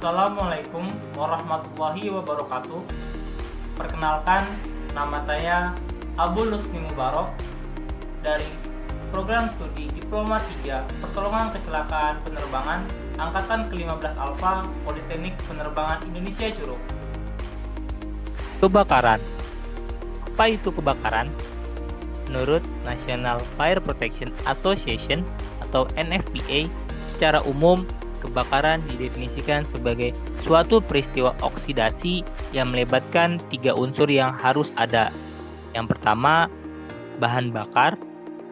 Assalamualaikum warahmatullahi wabarakatuh. Perkenalkan, nama saya Abu Lusni Mubarok dari Program Studi Diploma 3 Pertolongan Kecelakaan Penerbangan Angkatan ke-15 Alfa Politeknik Penerbangan Indonesia Curug. Kebakaran. Apa itu kebakaran? Menurut National Fire Protection Association atau NFPA, secara umum kebakaran didefinisikan sebagai suatu peristiwa oksidasi yang melibatkan 3 unsur yang harus ada. Yang pertama, bahan bakar,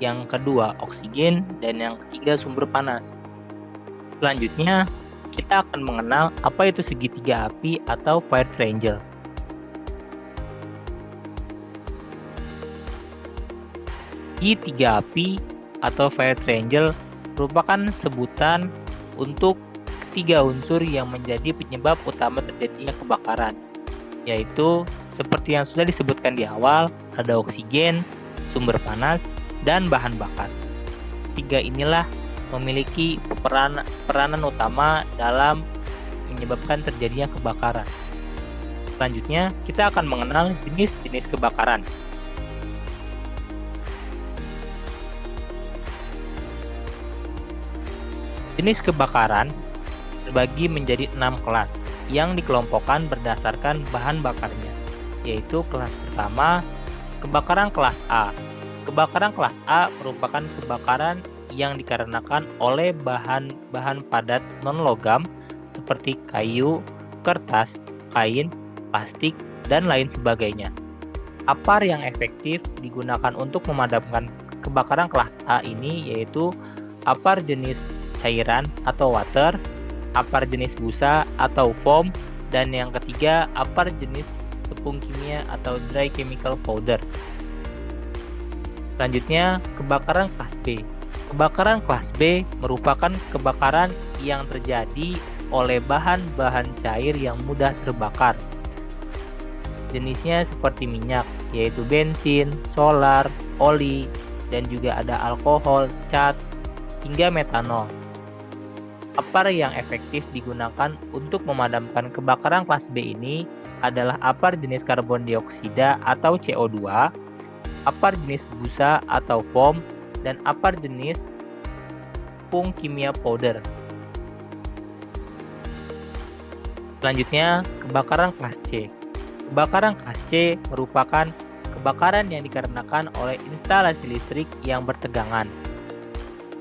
yang kedua, oksigen, dan yang ketiga, sumber panas. Selanjutnya, kita akan mengenal apa itu segitiga api atau fire triangle. Segitiga api atau fire triangle merupakan sebutan untuk tiga unsur yang menjadi penyebab utama terjadinya kebakaran, yaitu seperti yang sudah disebutkan di awal, ada oksigen, sumber panas, dan bahan bakar. Tiga inilah memiliki peranan utama dalam menyebabkan terjadinya kebakaran. Selanjutnya, kita akan mengenal jenis-jenis kebakaran. Jenis kebakaran terbagi menjadi 6 kelas yang dikelompokkan berdasarkan bahan bakarnya, yaitu kelas pertama, kebakaran kelas A. Kebakaran kelas A merupakan kebakaran yang dikarenakan oleh bahan-bahan padat non-logam seperti kayu, kertas, kain, plastik, dan lain sebagainya. Apar yang efektif digunakan untuk memadamkan kebakaran kelas A ini yaitu apar jenis cairan atau water, apar jenis busa atau foam, dan yang ketiga apar jenis tepung kimia atau dry chemical powder. Selanjutnya, kebakaran kelas B. Kebakaran kelas B merupakan kebakaran yang terjadi oleh bahan-bahan cair yang mudah terbakar. Jenisnya seperti minyak, yaitu bensin, solar, oli, dan juga ada alkohol, cat, hingga metanol. Apar yang efektif digunakan untuk memadamkan kebakaran kelas B ini adalah apar jenis karbon dioksida atau CO2, apar jenis busa atau foam, dan apar jenis tepung kimia powder. Selanjutnya, kebakaran kelas C. Kebakaran kelas C merupakan kebakaran yang dikarenakan oleh instalasi listrik yang bertegangan.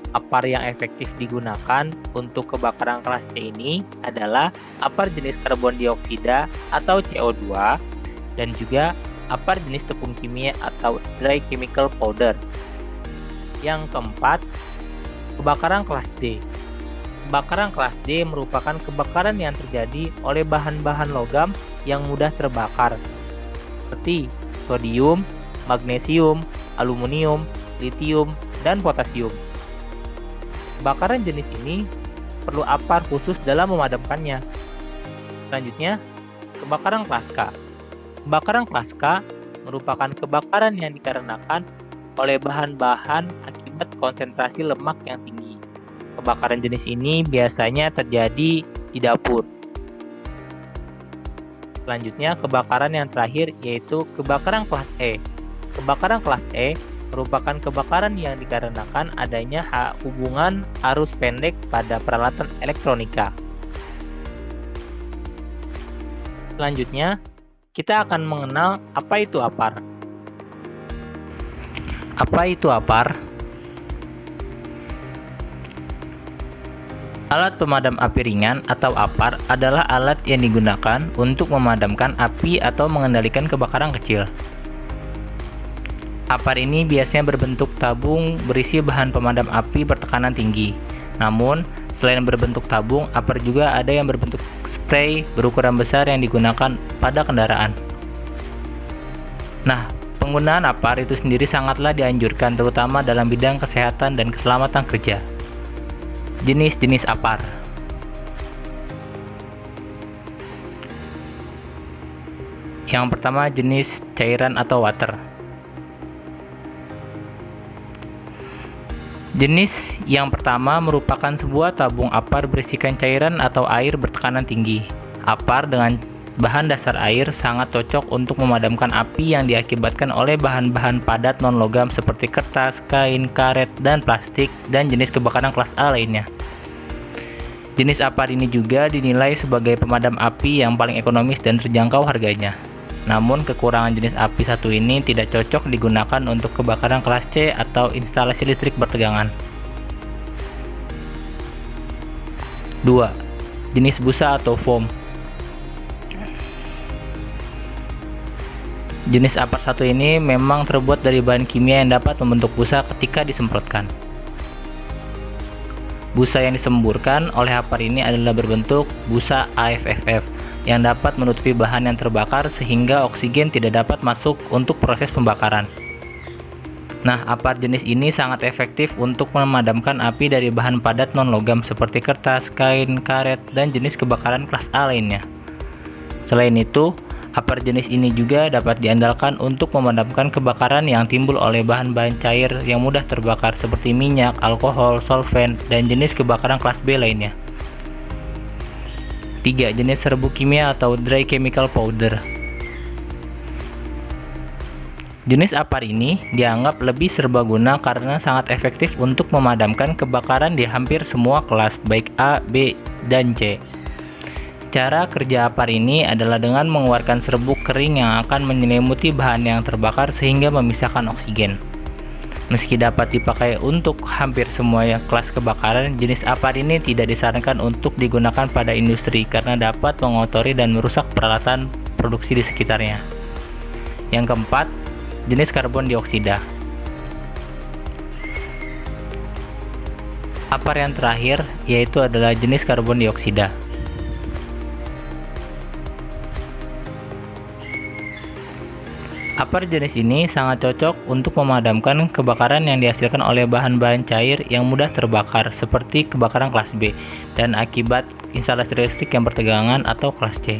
Apar yang efektif digunakan untuk kebakaran kelas C ini adalah apar jenis karbon dioksida atau CO2 dan juga apar jenis tepung kimia atau dry chemical powder. Yang keempat, kebakaran kelas D. Kebakaran kelas D merupakan kebakaran yang terjadi oleh bahan-bahan logam yang mudah terbakar seperti sodium, magnesium, aluminium, litium, dan potasium. Kebakaran jenis ini perlu apar khusus dalam memadamkannya. Selanjutnya, kebakaran kelas K. Kebakaran kelas K merupakan kebakaran yang dikarenakan oleh bahan-bahan akibat konsentrasi lemak yang tinggi. Kebakaran jenis ini biasanya terjadi di dapur. Selanjutnya, kebakaran yang terakhir yaitu kebakaran kelas E. Kebakaran kelas E merupakan kebakaran yang dikarenakan adanya hubungan arus pendek pada peralatan elektronika. Selanjutnya, kita akan mengenal apa itu apar. Apa itu apar? Alat pemadam api ringan atau apar adalah alat yang digunakan untuk memadamkan api atau mengendalikan kebakaran kecil. Apar ini biasanya berbentuk tabung berisi bahan pemadam api bertekanan tinggi. Namun, selain berbentuk tabung, apar juga ada yang berbentuk spray berukuran besar yang digunakan pada kendaraan. Nah, penggunaan apar itu sendiri sangatlah dianjurkan terutama dalam bidang kesehatan dan keselamatan kerja. Jenis-jenis apar. Yang pertama, jenis cairan atau water. Jenis yang pertama merupakan sebuah tabung apar berisikan cairan atau air bertekanan tinggi. Apar dengan bahan dasar air sangat cocok untuk memadamkan api yang diakibatkan oleh bahan-bahan padat non-logam seperti kertas, kain, karet, dan plastik, dan jenis kebakaran kelas A lainnya. Jenis apar ini juga dinilai sebagai pemadam api yang paling ekonomis dan terjangkau harganya. Namun, kekurangan jenis api satu ini tidak cocok digunakan untuk kebakaran kelas C atau instalasi listrik bertegangan. 2. Jenis busa atau foam. Jenis apar satu ini memang terbuat dari bahan kimia yang dapat membentuk busa ketika disemprotkan. Busa yang disemburkan oleh apar ini adalah berbentuk busa AFFF yang dapat menutupi bahan yang terbakar sehingga oksigen tidak dapat masuk untuk proses pembakaran. Nah, apar jenis ini sangat efektif untuk memadamkan api dari bahan padat non-logam seperti kertas, kain, karet, dan jenis kebakaran kelas A lainnya. Selain itu, apar jenis ini juga dapat diandalkan untuk memadamkan kebakaran yang timbul oleh bahan-bahan cair yang mudah terbakar seperti minyak, alkohol, solvent, dan jenis kebakaran kelas B lainnya. 3. Jenis serbuk kimia atau dry chemical powder. Jenis apar ini dianggap lebih serbaguna karena sangat efektif untuk memadamkan kebakaran di hampir semua kelas baik A, B, dan C. Cara kerja apar ini adalah dengan mengeluarkan serbuk kering yang akan menyelimuti bahan yang terbakar sehingga memisahkan oksigen. Meski dapat dipakai untuk hampir semua kelas kebakaran, jenis apar ini tidak disarankan untuk digunakan pada industri karena dapat mengotori dan merusak peralatan produksi di sekitarnya. Yang keempat, jenis karbon dioksida. Apar yang terakhir yaitu adalah jenis karbon dioksida. Apar jenis ini sangat cocok untuk memadamkan kebakaran yang dihasilkan oleh bahan-bahan cair yang mudah terbakar seperti kebakaran kelas B dan akibat instalasi listrik yang bertegangan atau kelas C.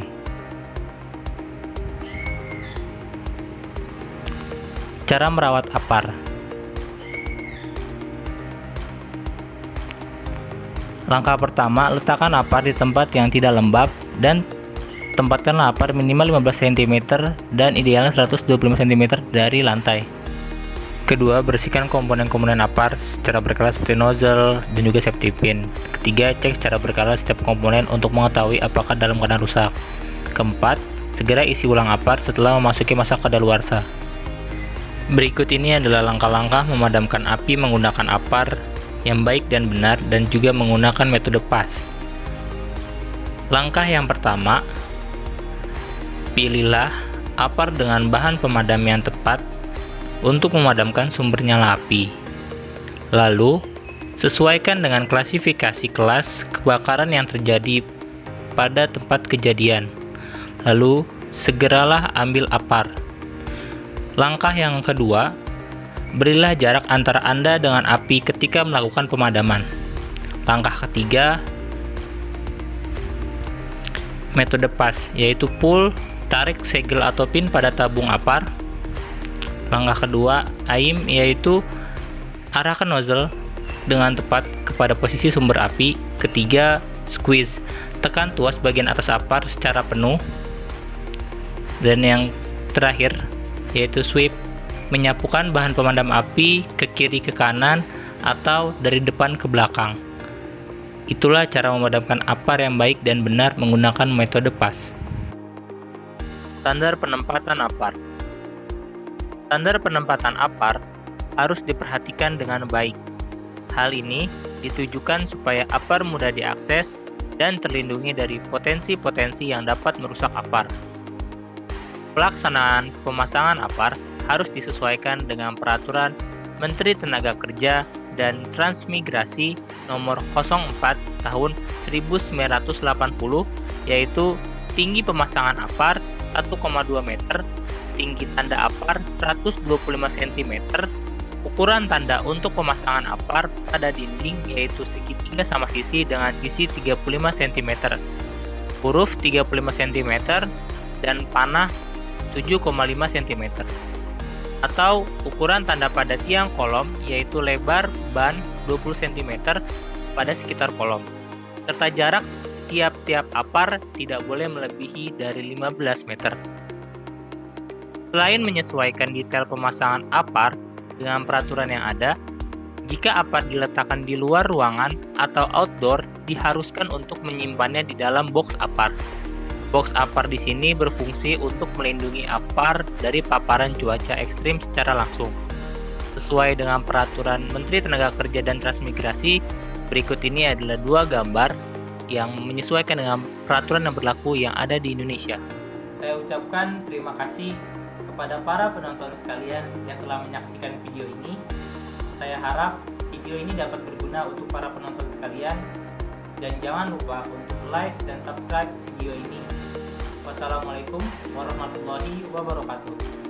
Cara merawat apar. Langkah pertama, letakkan apar di tempat yang tidak lembab dan tempatkanlah apar minimal 15 cm dan idealnya 125 cm dari lantai. Kedua, bersihkan komponen-komponen apar secara berkala seperti nozzle dan juga safety pin. Ketiga, cek secara berkala setiap komponen untuk mengetahui apakah dalam keadaan rusak. Keempat, segera isi ulang apar setelah memasuki masa kadaluarsa. Berikut ini adalah langkah-langkah memadamkan api menggunakan apar yang baik dan benar dan juga menggunakan metode PAS. Langkah yang pertama, pilihlah apar dengan bahan pemadam yang tepat untuk memadamkan sumber nyala api. Lalu, sesuaikan dengan klasifikasi kelas kebakaran yang terjadi pada tempat kejadian. Lalu, segeralah ambil apar. Langkah yang kedua, berilah jarak antara Anda dengan api ketika melakukan pemadaman. Langkah ketiga, metode PAS, yaitu pull, tarik segel atau pin pada tabung apar. Langkah kedua, aim, yaitu arahkan nozzle dengan tepat kepada posisi sumber api. Ketiga, squeeze, tekan tuas bagian atas apar secara penuh. Dan yang terakhir, yaitu sweep, menyapukan bahan pemadam api ke kiri ke kanan atau dari depan ke belakang. Itulah cara memadamkan apar yang baik dan benar menggunakan metode PAS. Standar penempatan apar. Standar penempatan apar harus diperhatikan dengan baik. Hal ini ditujukan supaya apar mudah diakses dan terlindungi dari potensi-potensi yang dapat merusak apar. Pelaksanaan pemasangan apar harus disesuaikan dengan peraturan Menteri Tenaga Kerja dan Transmigrasi nomor 04 tahun 1980, yaitu tinggi pemasangan apar 1,2 meter, tinggi tanda apar 125 cm, ukuran tanda untuk pemasangan apar pada dinding yaitu segitiga sama sisi dengan sisi 35 cm, huruf 35 cm, dan panah 7,5 cm. Atau ukuran tanda pada tiang kolom yaitu lebar ban 20 cm pada sekitar kolom, serta jarak tiap-tiap apar tidak boleh melebihi dari 15 meter. Selain menyesuaikan detail pemasangan apar dengan peraturan yang ada, jika apar diletakkan di luar ruangan atau outdoor, diharuskan untuk menyimpannya di dalam box apar. Box apar di sini berfungsi untuk melindungi apar dari paparan cuaca ekstrim secara langsung. Sesuai dengan peraturan Menteri Tenaga Kerja dan Transmigrasi, berikut ini adalah 2 gambar yang menyesuaikan dengan peraturan yang berlaku yang ada di Indonesia. Saya ucapkan terima kasih kepada para penonton sekalian yang telah menyaksikan video ini. Saya harap video ini dapat berguna untuk para penonton sekalian, dan jangan lupa untuk like dan subscribe video ini. Wassalamualaikum warahmatullahi wabarakatuh.